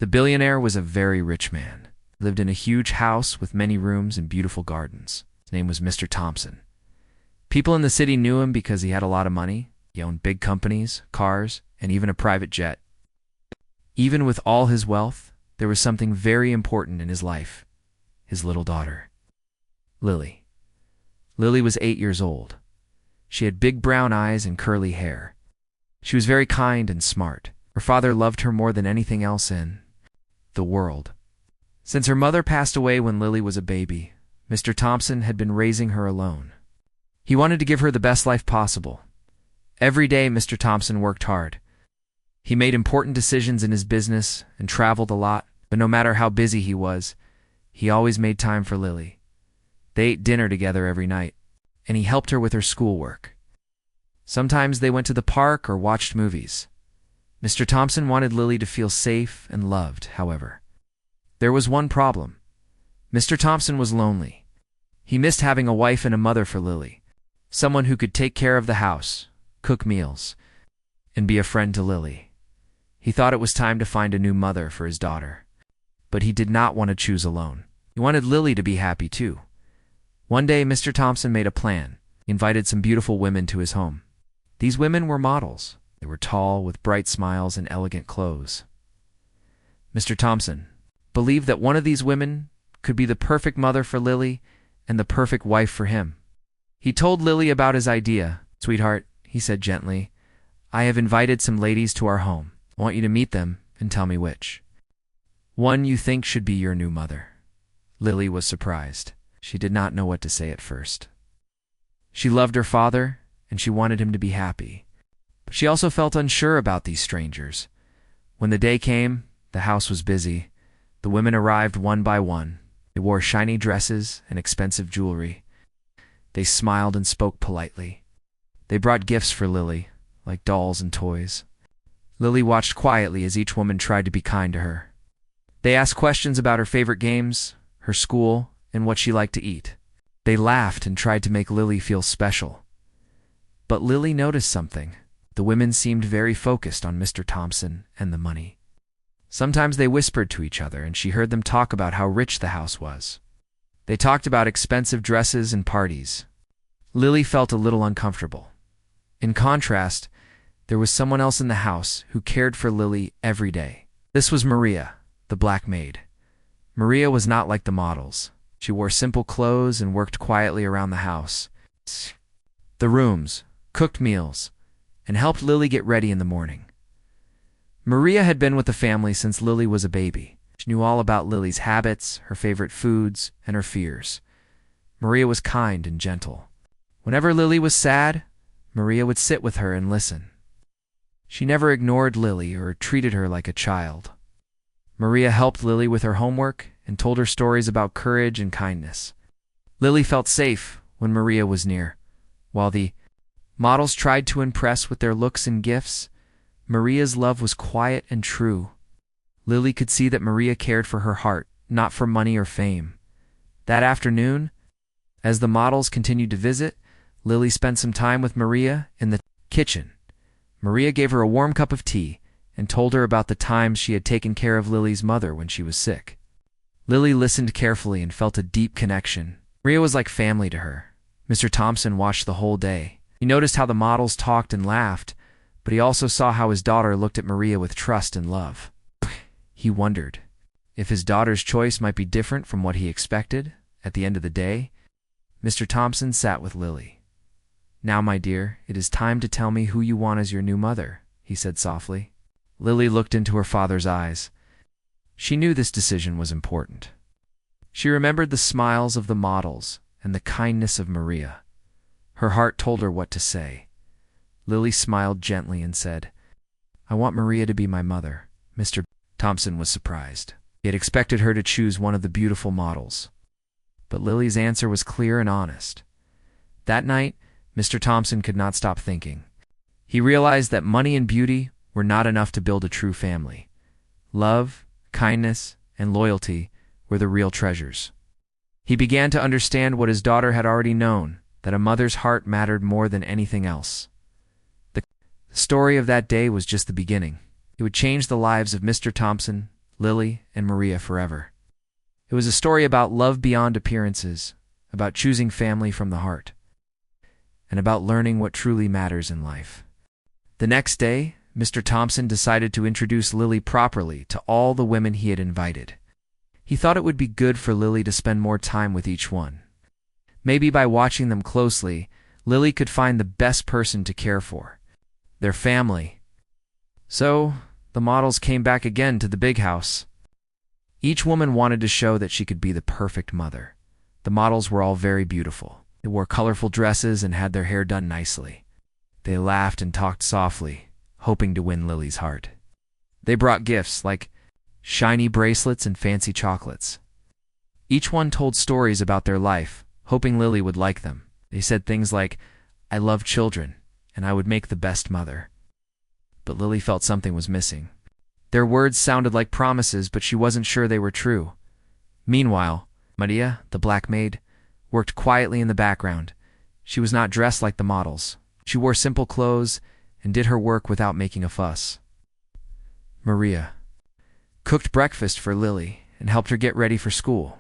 The billionaire was a very rich man. He lived in a huge house with many rooms and beautiful gardens. His name was Mr. Thompson. People in the city knew him because he had a lot of money. He owned big companies, cars, and even a private jet. Even with all his wealth, there was something very important in his life: his little daughter, Lily. Lily was 8 years old. She had big brown eyes and curly hair. She was very kind and smart. Her father loved her more than anything else in the world. Since her mother passed away when Lily was a baby, Mr. Thompson had been raising her alone. He wanted to give her the best life possible. Every day, Mr. Thompson worked hard. He made important decisions in his business and traveled a lot, but no matter how busy he was, he always made time for Lily. They ate dinner together every night, and he helped her with her schoolwork. Sometimes they went to the park or watched movies. Mr. Thompson wanted Lily to feel safe and loved, however. There was one problem. Mr. Thompson was lonely. He missed having a wife and a mother for Lily, someone who could take care of the house, cook meals, and be a friend to Lily. He thought it was time to find a new mother for his daughter. But he did not want to choose alone. He wanted Lily to be happy too. One day, Mr. Thompson made a plan. He invited some beautiful women to his home. These women were models. They were tall, with bright smiles and elegant clothes. Mr. Thompson believed that one of these women could be the perfect mother for Lily and the perfect wife for him. He told Lily about his idea. "Sweetheart," he said gently, "I have invited some ladies to our home. I want you to meet them and tell me which one you think should be your new mother." Lily was surprised. She did not know what to say at first. She loved her father, and she wanted him to be happy. But she also felt unsure about these strangers. When the day came, the house was busy. The women arrived one by one. They wore shiny dresses and expensive jewelry. They smiled and spoke politely. They brought gifts for Lily, like dolls and toys. Lily watched quietly as each woman tried to be kind to her. They asked questions about her favorite games, her school, and what she liked to eat. They laughed and tried to make Lily feel special. But Lily noticed something. The women seemed very focused on Mr. Thompson and the money. Sometimes they whispered to each other, and she heard them talk about how rich the house was. They talked about expensive dresses and parties. Lily felt a little uncomfortable. In contrast, there was someone else in the house who cared for Lily every day. This was Maria, the black maid. Maria was not like the models. She wore simple clothes and worked quietly around the house. The rooms, cooked meals, and helped Lily get ready in the morning. Maria had been with the family since Lily was a baby. She knew all about Lily's habits, her favorite foods, and her fears. Maria was kind and gentle. Whenever Lily was sad, Maria would sit with her and listen. She never ignored Lily or treated her like a child. Maria helped Lily with her homework and told her stories about courage and kindness. Lily felt safe when Maria was near. While the models tried to impress with their looks and gifts, Maria's love was quiet and true. Lily could see that Maria cared for her heart, not for money or fame. That afternoon, as the models continued to visit, Lily spent some time with Maria in the kitchen. Maria gave her a warm cup of tea and told her about the times she had taken care of Lily's mother when she was sick. Lily listened carefully and felt a deep connection. Maria was like family to her. Mr. Thompson watched the whole day. He noticed how the models talked and laughed, but he also saw how his daughter looked at Maria with trust and love. He wondered if his daughter's choice might be different from what he expected. At the end of the day, Mr. Thompson sat with Lily. "Now, my dear, it is time to tell me who you want as your new mother," he said softly. Lily looked into her father's eyes. She knew this decision was important. She remembered the smiles of the models and the kindness of Maria. Her heart told her what to say. Lily smiled gently and said, "I want Maria to be my mother." Mr. Thompson was surprised. He had expected her to choose one of the beautiful models. But Lily's answer was clear and honest. That night, Mr. Thompson could not stop thinking. He realized that money and beauty were not enough to build a true family. Love, kindness, and loyalty were the real treasures. He began to understand what his daughter had already known, that a mother's heart mattered more than anything else. The story of that day was just the beginning. It would change the lives of Mr. Thompson, Lily and Maria forever. It was a story about love beyond appearances, about choosing family from the heart, and about learning what truly matters in life. The next day, Mr. Thompson decided to introduce Lily properly to all the women he had invited. He thought it would be good for Lily to spend more time with each one. Maybe by watching them closely, Lily could find the best person to care for, their family. So, the models came back again to the big house. Each woman wanted to show that she could be the perfect mother. The models were all very beautiful. They wore colorful dresses and had their hair done nicely. They laughed and talked softly, hoping to win Lily's heart. They brought gifts like shiny bracelets and fancy chocolates. Each one told stories about their life, hoping Lily would like them. They said things like, "I love children, and I would make the best mother." But Lily felt something was missing. Their words sounded like promises, but she wasn't sure they were true. Meanwhile, Maria, the black maid, worked quietly in the background. She was not dressed like the models. She wore simple clothes and did her work without making a fuss. Maria cooked breakfast for Lily and helped her get ready for school.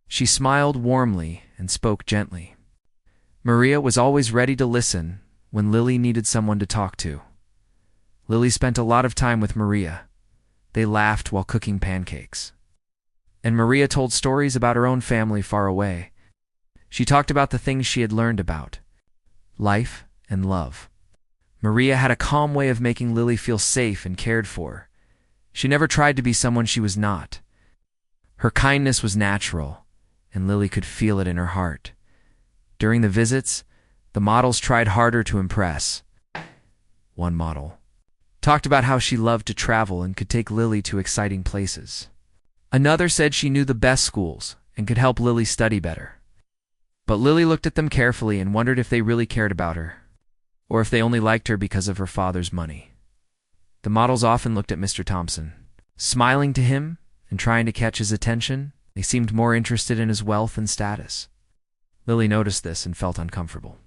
She smiled warmly and spoke gently. Maria was always ready to listen when Lily needed someone to talk to. Lily spent a lot of time with Maria. They laughed while cooking pancakes. And Maria told stories about her own family far away. She talked about the things she had learned about life and love. Maria had a calm way of making Lily feel safe and cared for. She never tried to be someone she was not. Her kindness was natural, and Lily could feel it in her heart. During the visits, the models tried harder to impress. One model talked about how she loved to travel and could take Lily to exciting places. Another said she knew the best schools and could help Lily study better. But Lily looked at them carefully and wondered if they really cared about her, or if they only liked her because of her father's money. The models often looked at Mr. Thompson, smiling to him and trying to catch his attention. They seemed more interested in his wealth and status. Lily noticed this and felt uncomfortable.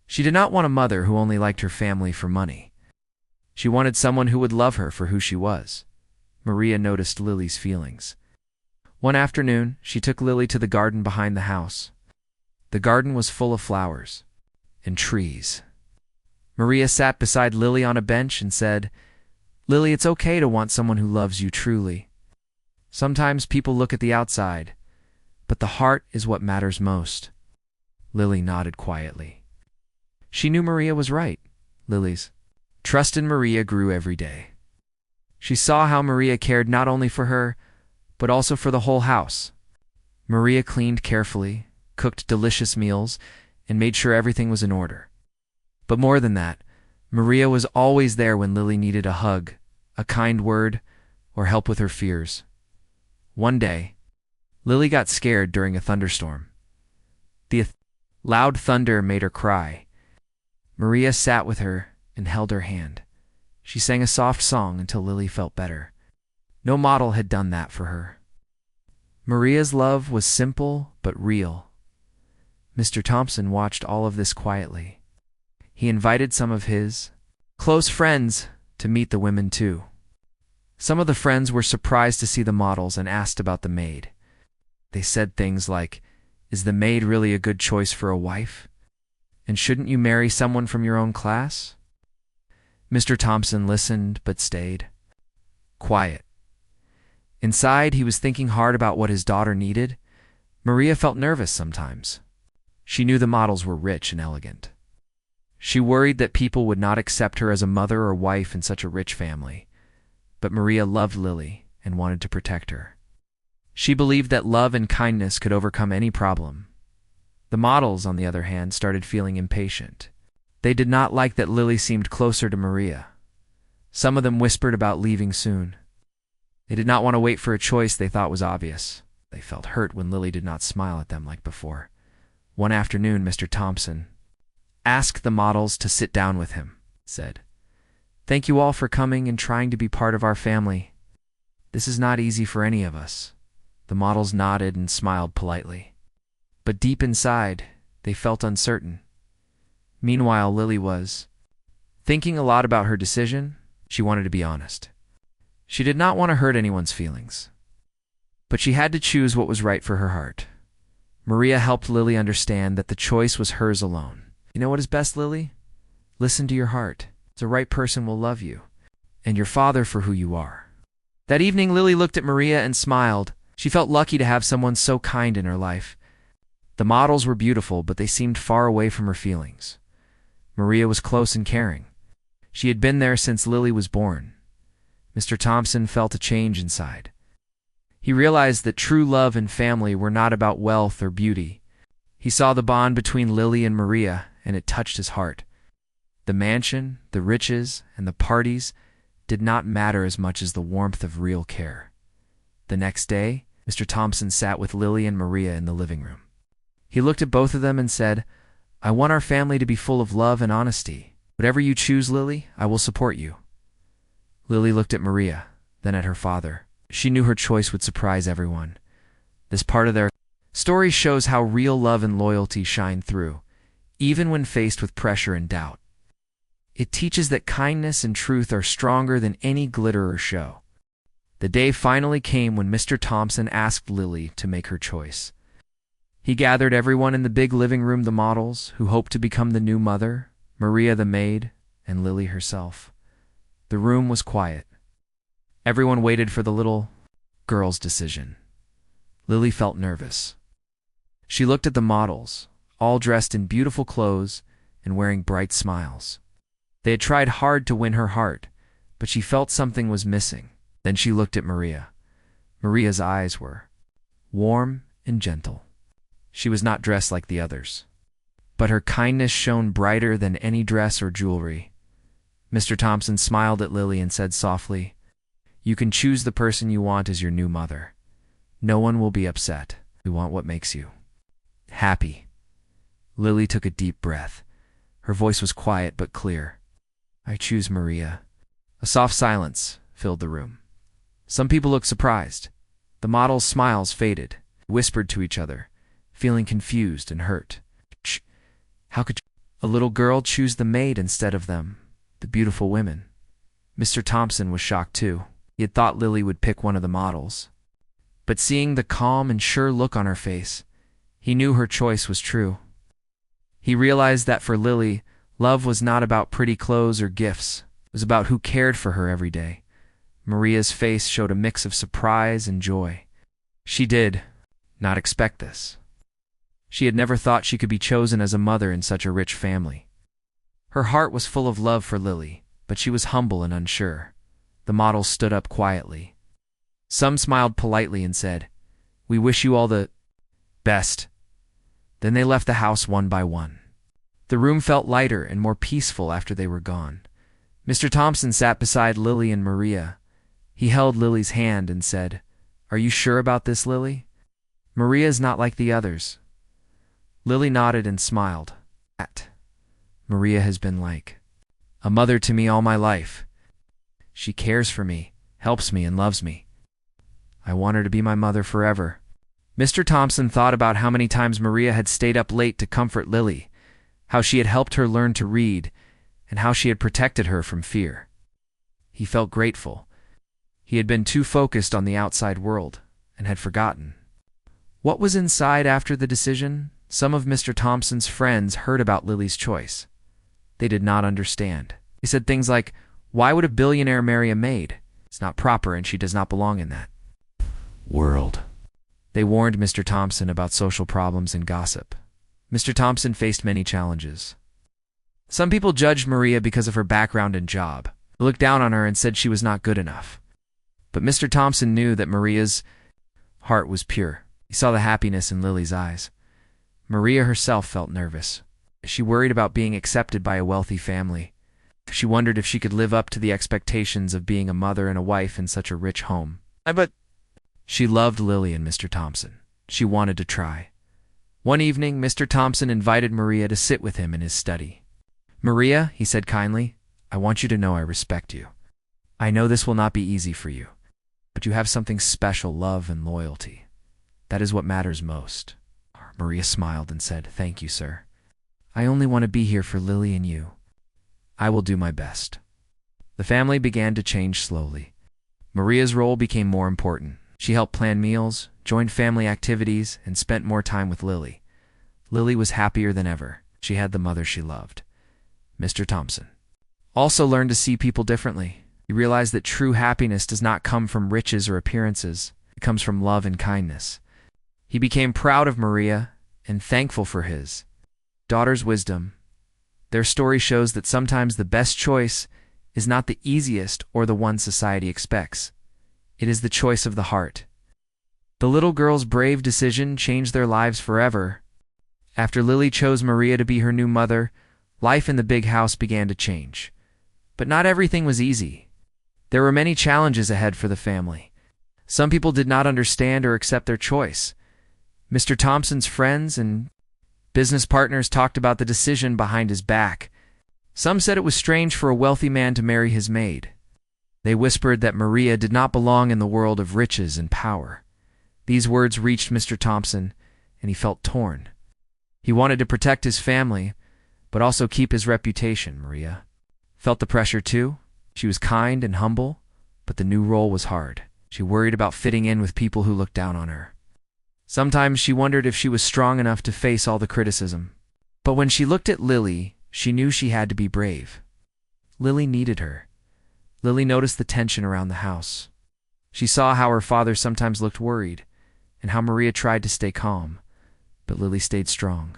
She did not want a mother who only liked her family for money. She wanted someone who would love her for who she was. Maria noticed Lily's feelings. One afternoon, she took Lily to the garden behind the house. The garden was full of flowers and trees. Maria sat beside Lily on a bench and said, "Lily, it's okay to want someone who loves you truly. Sometimes people look at the outside, but the heart is what matters most." Lily nodded quietly. She knew Maria was right. Lily's trust in Maria grew every day. She saw how Maria cared not only for her, but also for the whole house. Maria cleaned carefully, cooked delicious meals, and made sure everything was in order. But more than that, Maria was always there when Lily needed a hug, a kind word, or help with her fears. One day, Lily got scared during a thunderstorm. The loud thunder made her cry. Maria sat with her and held her hand. She sang a soft song until Lily felt better. No model had done that for her. Maria's love was simple but real. Mr. Thompson watched all of this quietly. He invited some of his close friends to meet the women too. Some of the friends were surprised to see the models and asked about the maid. They said things like, "Is the maid really a good choice for a wife? And shouldn't you marry someone from your own class?" Mr. Thompson listened but stayed quiet. Inside, he was thinking hard about what his daughter needed. Maria felt nervous sometimes. She knew the models were rich and elegant. She worried that people would not accept her as a mother or wife in such a rich family. But Maria loved Lily and wanted to protect her. She believed that love and kindness could overcome any problem. The models, on the other hand, started feeling impatient. They did not like that Lily seemed closer to Maria. Some of them whispered about leaving soon. They did not want to wait for a choice they thought was obvious. They felt hurt when Lily did not smile at them like before. One afternoon, Mr. Thompson asked the models to sit down with him, said, "Thank you all for coming and trying to be part of our family. This is not easy for any of us." The models nodded and smiled politely. But deep inside, they felt uncertain. Meanwhile, Lily was thinking a lot about her decision. She wanted to be honest. She did not want to hurt anyone's feelings, but she had to choose what was right for her heart. Maria helped Lily understand that the choice was hers alone. You know what is best, Lily? Listen to your heart. The right person will love you, and your father for who you are. That evening, Lily looked at Maria and smiled. She felt lucky to have someone so kind in her life. The models were beautiful, but they seemed far away from her feelings. Maria was close and caring. She had been there since Lily was born. Mr. Thompson felt a change inside. He realized that true love and family were not about wealth or beauty. He saw the bond between Lily and Maria, and it touched his heart. The mansion, the riches, and the parties did not matter as much as the warmth of real care. The next day, Mr. Thompson sat with Lily and Maria in the living room. He looked at both of them and said, "I want our family to be full of love and honesty. Whatever you choose, Lily, I will support you." Lily looked at Maria, then at her father. She knew her choice would surprise everyone. This part of their story shows how real love and loyalty shine through, even when faced with pressure and doubt. It teaches that kindness and truth are stronger than any glitter or show. The day finally came when Mr. Thompson asked Lily to make her choice. He gathered everyone in the big living room, the models, who hoped to become the new mother, Maria the maid, and Lily herself. The room was quiet. Everyone waited for the little girl's decision. Lily felt nervous. She looked at the models, all dressed in beautiful clothes and wearing bright smiles. They had tried hard to win her heart, but she felt something was missing. Then she looked at Maria. Maria's eyes were warm and gentle. She was not dressed like the others, but her kindness shone brighter than any dress or jewelry. Mr. Thompson smiled at Lily and said softly, "You can choose the person you want as your new mother. No one will be upset. We want what makes you happy." Lily took a deep breath. Her voice was quiet but clear. "I choose Maria." A soft silence filled the room. Some people looked surprised. The models' smiles faded, whispered to each other, feeling confused and hurt. How could a little girl choose the maid instead of them, the beautiful women? Mr. Thompson was shocked too. He had thought Lily would pick one of the models. But seeing the calm and sure look on her face, he knew her choice was true. He realized that for Lily, love was not about pretty clothes or gifts. It was about who cared for her every day. Maria's face showed a mix of surprise and joy. She did not expect this. She had never thought she could be chosen as a mother in such a rich family. Her heart was full of love for Lily, but she was humble and unsure. The models stood up quietly. Some smiled politely and said, "We wish you all the best." Then they left the house one by one. The room felt lighter and more peaceful after they were gone. Mr. Thompson sat beside Lily and Maria. He held Lily's hand and said, "Are you sure about this, Lily? Maria is not like the others." Lily nodded and smiled. Maria has been like a mother to me all my life. She cares for me, helps me, and loves me. I want her to be my mother forever." Mr. Thompson thought about how many times Maria had stayed up late to comfort Lily, how she had helped her learn to read, and how she had protected her from fear. He felt grateful. He had been too focused on the outside world and had forgotten what was inside after the decision. Some of Mr. Thompson's friends heard about Lily's choice. They did not understand. They said things like, "Why would a billionaire marry a maid? It's not proper and she does not belong in that world." They warned Mr. Thompson about social problems and gossip. Mr. Thompson faced many challenges. Some people judged Maria because of her background and job. They looked down on her and said she was not good enough. But Mr. Thompson knew that Maria's heart was pure. He saw the happiness in Lily's eyes. Maria herself felt nervous. She worried about being accepted by a wealthy family. She wondered if she could live up to the expectations of being a mother and a wife in such a rich home. But she loved Lily and Mr. Thompson. She wanted to try. One evening, Mr. Thompson invited Maria to sit with him in his study. "Maria," he said kindly, "I want you to know I respect you. I know this will not be easy for you, but you have something special, love and loyalty. That is what matters most." Maria smiled and said, "Thank you, sir. I only want to be here for Lily and you. I will do my best." The family began to change slowly. Maria's role became more important. She helped plan meals, joined family activities, and spent more time with Lily. Lily was happier than ever. She had the mother she loved. Mr. Thompson also learned to see people differently. He realized that true happiness does not come from riches or appearances. It comes from love and kindness. He became proud of Maria and thankful for his daughter's wisdom. Their story shows that sometimes the best choice is not the easiest or the one society expects. It is the choice of the heart. The little girl's brave decision changed their lives forever. After Lily chose Maria to be her new mother, life in the big house began to change. But not everything was easy. There were many challenges ahead for the family. Some people did not understand or accept their choice. Mr. Thompson's friends and business partners talked about the decision behind his back. Some said it was strange for a wealthy man to marry his maid. They whispered that Maria did not belong in the world of riches and power. These words reached Mr. Thompson, and he felt torn. He wanted to protect his family, but also keep his reputation. Maria felt the pressure too. She was kind and humble, but the new role was hard. She worried about fitting in with people who looked down on her. Sometimes she wondered if she was strong enough to face all the criticism. But when she looked at Lily, she knew she had to be brave. Lily needed her. Lily noticed the tension around the house. She saw how her father sometimes looked worried, and how Maria tried to stay calm, but Lily stayed strong.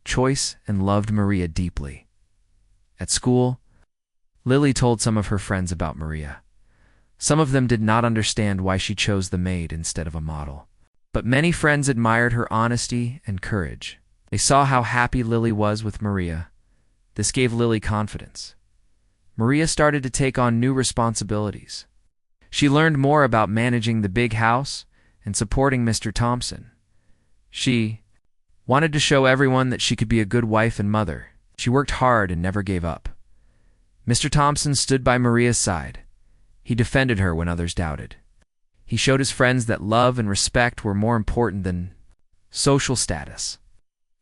Choice and loved Maria deeply. At school, Lily told some of her friends about Maria. Some of them did not understand why she chose the maid instead of a model. But many friends admired her honesty and courage. They saw how happy Lily was with Maria. This gave Lily confidence. Maria started to take on new responsibilities. She learned more about managing the big house and supporting Mr. Thompson. She wanted to show everyone that she could be a good wife and mother. She worked hard and never gave up. Mr. Thompson stood by Maria's side. He defended her when others doubted. He showed his friends that love and respect were more important than social status.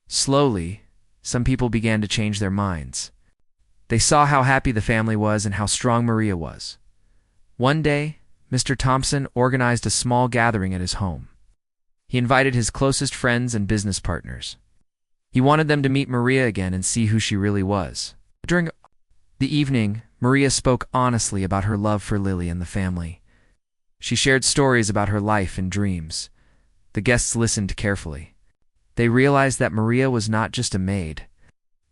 Slowly, some people began to change their minds. They saw how happy the family was and how strong Maria was. One day, Mr. Thompson organized a small gathering at his home. He invited his closest friends and business partners. He wanted them to meet Maria again and see who she really was. During the evening, Maria spoke honestly about her love for Lily and the family. She shared stories about her life and dreams. The guests listened carefully. They realized that Maria was not just a maid.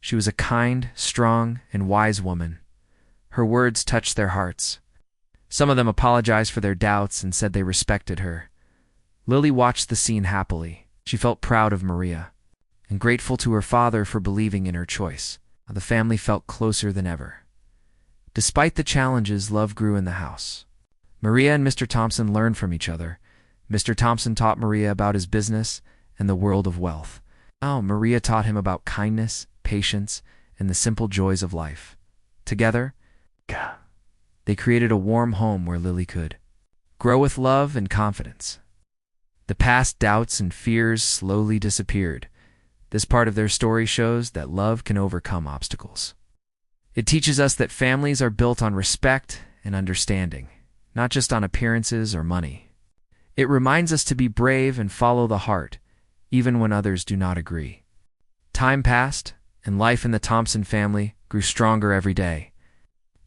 She was a kind, strong, and wise woman. Her words touched their hearts. Some of them apologized for their doubts and said they respected her. Lily watched the scene happily. She felt proud of Maria and grateful to her father for believing in her choice. The family felt closer than ever. Despite the challenges, love grew in the house. Maria and Mr. Thompson learned from each other. Mr. Thompson taught Maria about his business and the world of wealth. Maria taught him about kindness, patience, and the simple joys of life. Together, they created a warm home where Lily could grow with love and confidence. The past doubts and fears slowly disappeared. This part of their story shows that love can overcome obstacles. It teaches us that families are built on respect and understanding, not just on appearances or money. It reminds us to be brave and follow the heart, even when others do not agree. Time passed, and life in the Thompson family grew stronger every day.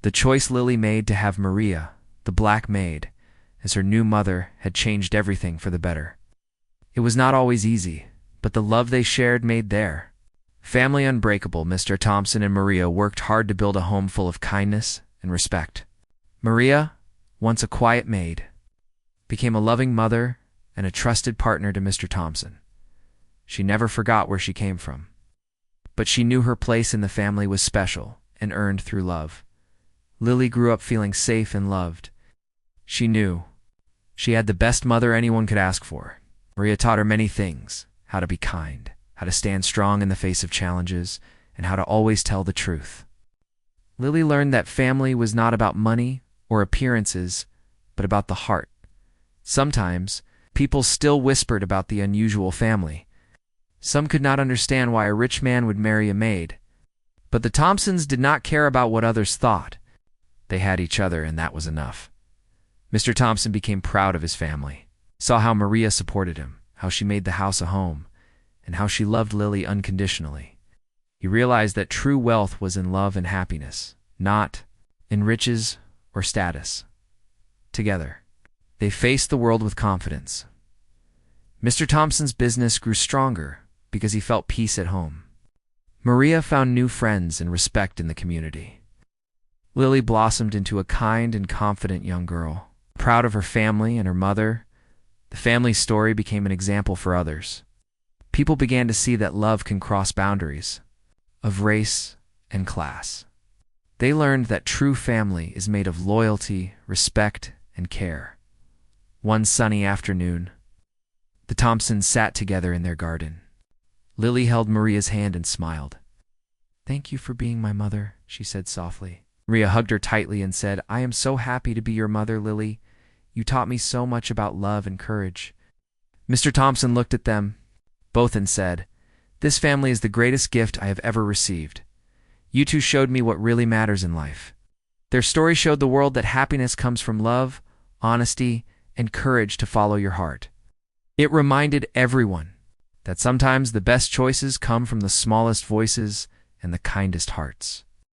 The choice Lily made to have Maria, the black maid, as her new mother had changed everything for the better. It was not always easy, but the love they shared made their family unbreakable. Mr. Thompson and Maria worked hard to build a home full of kindness and respect. Maria, once a quiet maid, became a loving mother and a trusted partner to Mr. Thompson. She never forgot where she came from, but she knew her place in the family was special and earned through love. Lily grew up feeling safe and loved. She knew she had the best mother anyone could ask for. Maria taught her many things: how to be kind, how to stand strong in the face of challenges, and how to always tell the truth. Lily learned that family was not about money or appearances, but about the heart. Sometimes, people still whispered about the unusual family. Some could not understand why a rich man would marry a maid. But the Thompsons did not care about what others thought. They had each other, and that was enough. Mr. Thompson became proud of his family, saw how Maria supported him, how she made the house a home, and how she loved Lily unconditionally. He realized that true wealth was in love and happiness, not in riches or status. Together, they faced the world with confidence. Mr. Thompson's business grew stronger because he felt peace at home. Maria found new friends and respect in the community. Lily blossomed into a kind and confident young girl. Proud of her family and her mother, the family's story became an example for others. People began to see that love can cross boundaries of race and class. They learned that true family is made of loyalty, respect, and care. One sunny afternoon, the Thompsons sat together in their garden. Lily held Maria's hand and smiled. "Thank you for being my mother," she said softly. Maria hugged her tightly and said, "I am so happy to be your mother, Lily. You taught me so much about love and courage." Mr. Thompson looked at them both and said, "This family is the greatest gift I have ever received. You two showed me what really matters in life." Their story showed the world that happiness comes from love, honesty, and courage to follow your heart. It reminded everyone that sometimes the best choices come from the smallest voices and the kindest hearts.